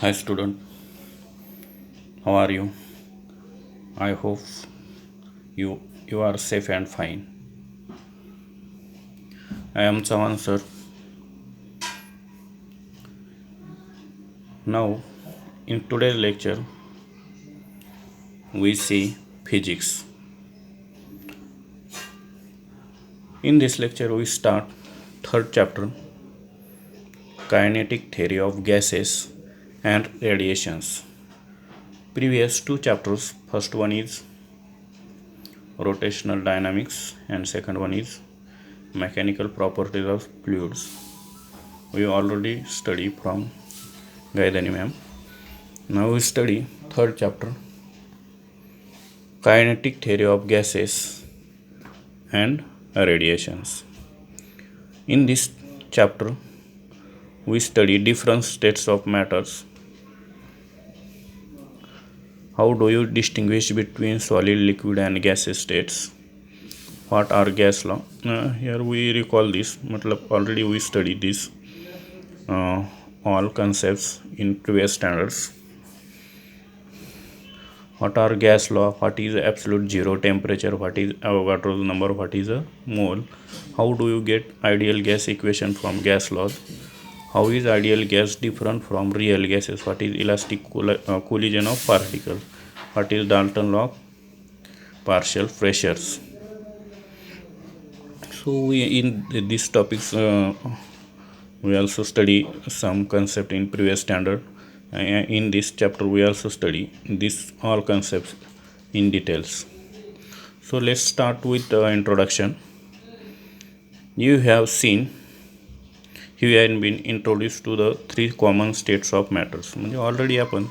Hi student, how are you? I hope you are safe and fine. I am Chavan sir. Now in today's lecture we see physics. In this lecture we start third chapter, kinetic theory of gases and radiations. Previous two chapters, first one is rotational dynamics and second one is mechanical properties of fluids. We already studied from Gaidani ma'am. Now we study third chapter, kinetic theory of gases and radiations. In this chapter we study different states of matters. How do you distinguish between solid, liquid and gaseous states? What are gas law? Here we recall this, already we studied this all concepts in previous standards. What are gas law? What is absolute zero temperature? What is Avogadro's number? What is a mole? How do you get ideal gas equation from gas laws? How is ideal gas different from real gases? What is elastic collision of particles? What is Dalton law of partial pressures? So we in these topics we also study some concept in previous standard. In this chapter we also study these all concepts in details. So let's start with the introduction. You have been introduced to the three common states of matters. म्हणजे already आपण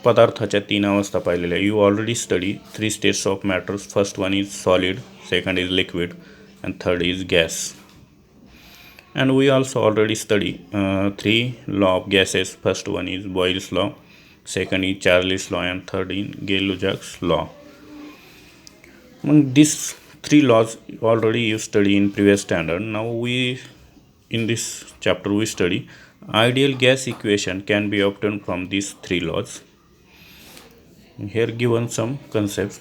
पदार्थाच्या तीन अवस्था पाहिलेल्या. You already study three states of matters. First one is solid, second is liquid and third is gas. And we also already study three law of gases. First one is Boyle's law, second is Charles law and third is Gay-Lussac's law. These three laws already you study in previous standard. Now in this chapter we study ideal gas equation can be obtained from these three laws. Here given some concepts.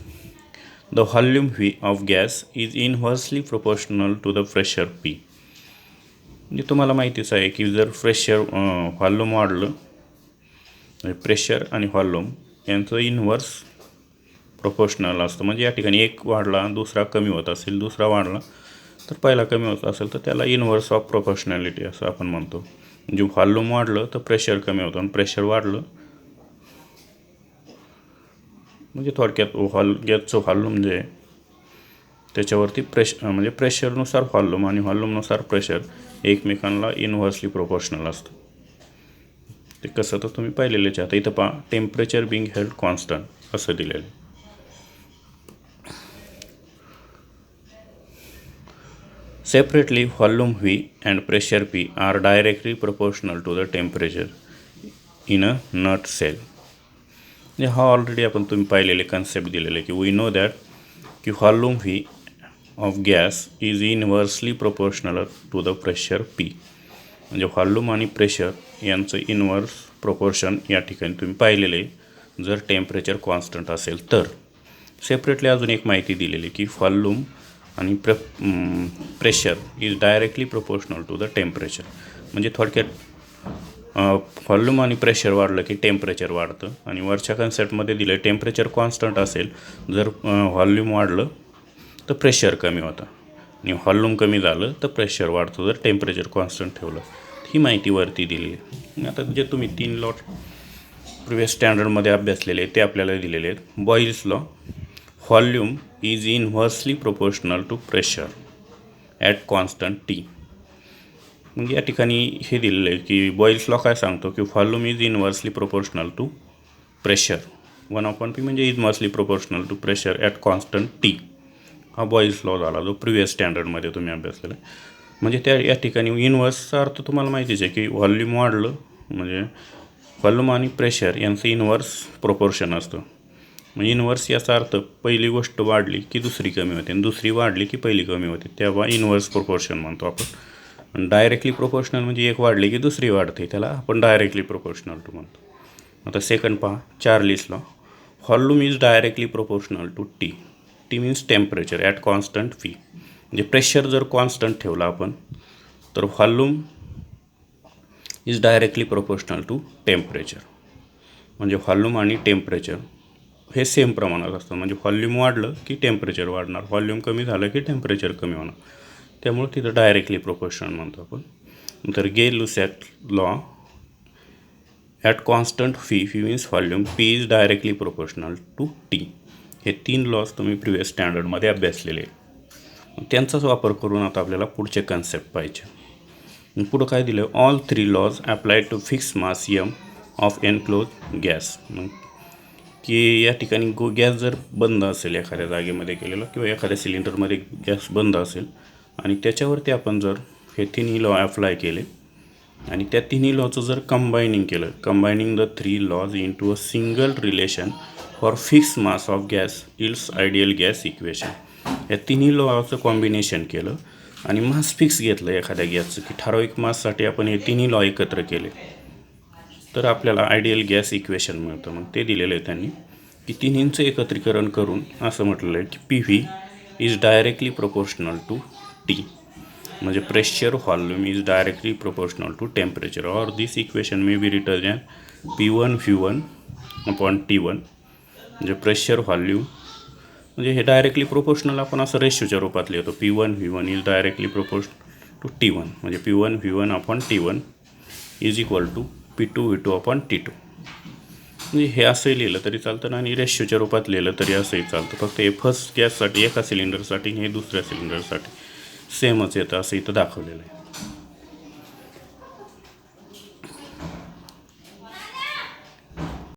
The volume V of gas is inversely proportional to the pressure P. म्हणजे तुम्हाला माहितीच आहे की जर pressure volume वाढलं, pressure आणि volume यांचं inverse proportional असतं. म्हणजे या ठिकाणी एक वाढला दुसरा कमी होत असेल, दुसरा वाढला तर पहिला कमी होत असेल तर त्याला इन्व्हर्स ऑफ प्रोपोर्शनॅलिटी असं आपण म्हणतो. म्हणजे व्हॉल्यूम वाढलं तर प्रेशर कमी होतं आणि प्रेशर वाढलं म्हणजे थोडक्यात गॅसचं व्हॉल्यूम जे त्याच्यावरती म्हणजे प्रेशरनुसार व्हॉल्यूम आणि व्हॉल्यूमनुसार प्रेशर एकमेकांना इन्व्हर्सली प्रोपोर्शनल असतं. ते कसं तर तुम्ही पाहिलेलेच आता इथं पहा, टेम्परेचर बिंग हेल्ड कॉन्स्टंट असं दिलेलं. Separately volume V and pressure P are directly proportional to the temperature in a nutshell. म्हणजे हा ऑलरेडी आपण तुम्ही पाहिलेले कन्सेप्ट दिलेले की वी नो दॅट की volume V of gas is inversely proportional to the pressure P. म्हणजे volume आणि प्रेशर यांचं इन्व्हर्स प्रोपोर्शन या ठिकाणी तुम्ही पाहिलेले जर टेम्परेचर कॉन्स्टंट असेल तर. सेपरेटली अजून एक माहिती दिलेली की व्हॉल्यूम आणि pressure is directly proportional to the temperature. म्हणजे थोडक्यात व्हॉल्यूम आणि प्रेशर वाढलं की टेम्परेचर वाढतं आणि वरच्या कन्सेप्टमध्ये दिलं टेम्परेचर कॉन्स्टंट असेल, जर व्हॉल्यूम वाढलं तर प्रेशर कमी होतं आणि व्हॉल्यूम कमी झालं तर प्रेशर वाढतं जर टेम्परेचर कॉन्स्टंट ठेवलं. ही माहिती वरती दिली आहे. आता जे तुम्ही तीन लॉ प्रिव्हियस स्टँडर्डमध्ये अभ्यासलेले ते आपल्याला दिलेले आहेत. Boyle's law, volume is inversely proportional to pressure at constant T. म्हणजे या ठिकाणी हे दिलेलं आहे की बॉईल्स लॉ काय सांगतो की volume is inversely proportional to pressure 1/P म्हणजे inversely proportional to pressure at constant T. हा बॉईल्स लॉ झाला जो प्रिव्हियस स्टँडर्डमध्ये तुम्ही अभ्यासलेला आहे. म्हणजे त्या या ठिकाणी इन्व्हर्सचा अर्थ तुम्हाला माहितीच आहे की व्हॉल्यूम वाढलं म्हणजे व्हॉल्यूम आणि प्रेशर यांचं इन्व्हर्स प्रोपोर्शन असतं. म्हणजे इन्व्हर्स याचा अर्थ पहिली गोष्ट वाढली की दुसरी कमी होते आणि दुसरी वाढली की पहिली कमी होते, तेव्हा इन्व्हर्स प्रोपोर्शन म्हणतो आपण. आणि डायरेक्टली प्रोपोर्शनल म्हणजे एक वाढली की दुसरी वाढते, त्याला आपण डायरेक्टली प्रोपोर्शनल टू म्हणतो. आता सेकंड पहा, Charles's law. Volume is directly proportional to T. T means temperature at constant V. म्हणजे प्रेशर जर कॉन्स्टंट ठेवला आपण तर volume is directly proportional to temperature. म्हणजे व्हॉल्यूम आणि टेम्परेचर हे सेम प्रमाणात असतं. म्हणजे व्हॉल्यूम वाढलं की टेम्परेचर वाढणार, व्हॉल्यूम कमी झालं की टेम्परेचर कमी होणार. त्यामुळे तिथं डायरेक्टली प्रोपोर्शनल म्हणतो आपण. नंतर Gay-Lussac law. At constant V means volume, P is directly proportional to T. हे 3 लॉज तुम्ही प्रिव्हियस स्टँडर्डमध्ये अभ्यासलेले. त्यांचाच वापर करून आता आपल्याला पुढचे कन्सेप्ट पाहिजे. पुढं काय दिलं, all 3 laws apply to fix mass M of enclose gas. की या ठिकाणी गॅस जर बंद असेल एखाद्या जागेमध्ये केलेलं किंवा एखाद्या सिलेंडरमध्ये गॅस बंद असेल आणि त्याच्यावरती आपण जर हे 3 लॉ अप्लाय केले आणि त्या 3 लॉचं जर कंबायनिंग केलं, combining the 3 laws into a single relation for fix mass of gas yields ideal gas equation. या 3 लॉचं कॉम्बिनेशन केलं आणि मास फिक्स घेतलं एखाद्या गॅसचं की ठराविक माससाठी आपण हे 3 लॉ एकत्र केले तर आपल्याला आयडियल गॅस इक्वेशन मिळतं. मग ते दिलेलं आहे त्यांनी की 3चं एकत्रीकरण करून असं म्हटलेलं आहे की P V is directly proportional to T. म्हणजे pressure volume is directly proportional to temperature. और this equation may be written as P1 V1 upon T1. म्हणजे प्रेशर व्हॉल्यूम म्हणजे हे डायरेक्टली प्रोपोर्शनल आपण असं रेशोच्या रूपात लिहितो. P1 V1 is directly proportional to T1. म्हणजे P1 V1 upon T1 is equal to P2 V2 upon T2. म्हणजे हे असंही लिहिलं तरी चालतं आणि रेशोच्या रूपात लिहिलं तरी असंही चालतं. फक्त हे फर्स्ट गॅससाठी एका सिलेंडरसाठी हे दुसऱ्या सिलेंडरसाठी सेमच येतं असं इथं दाखवलेलं आहे.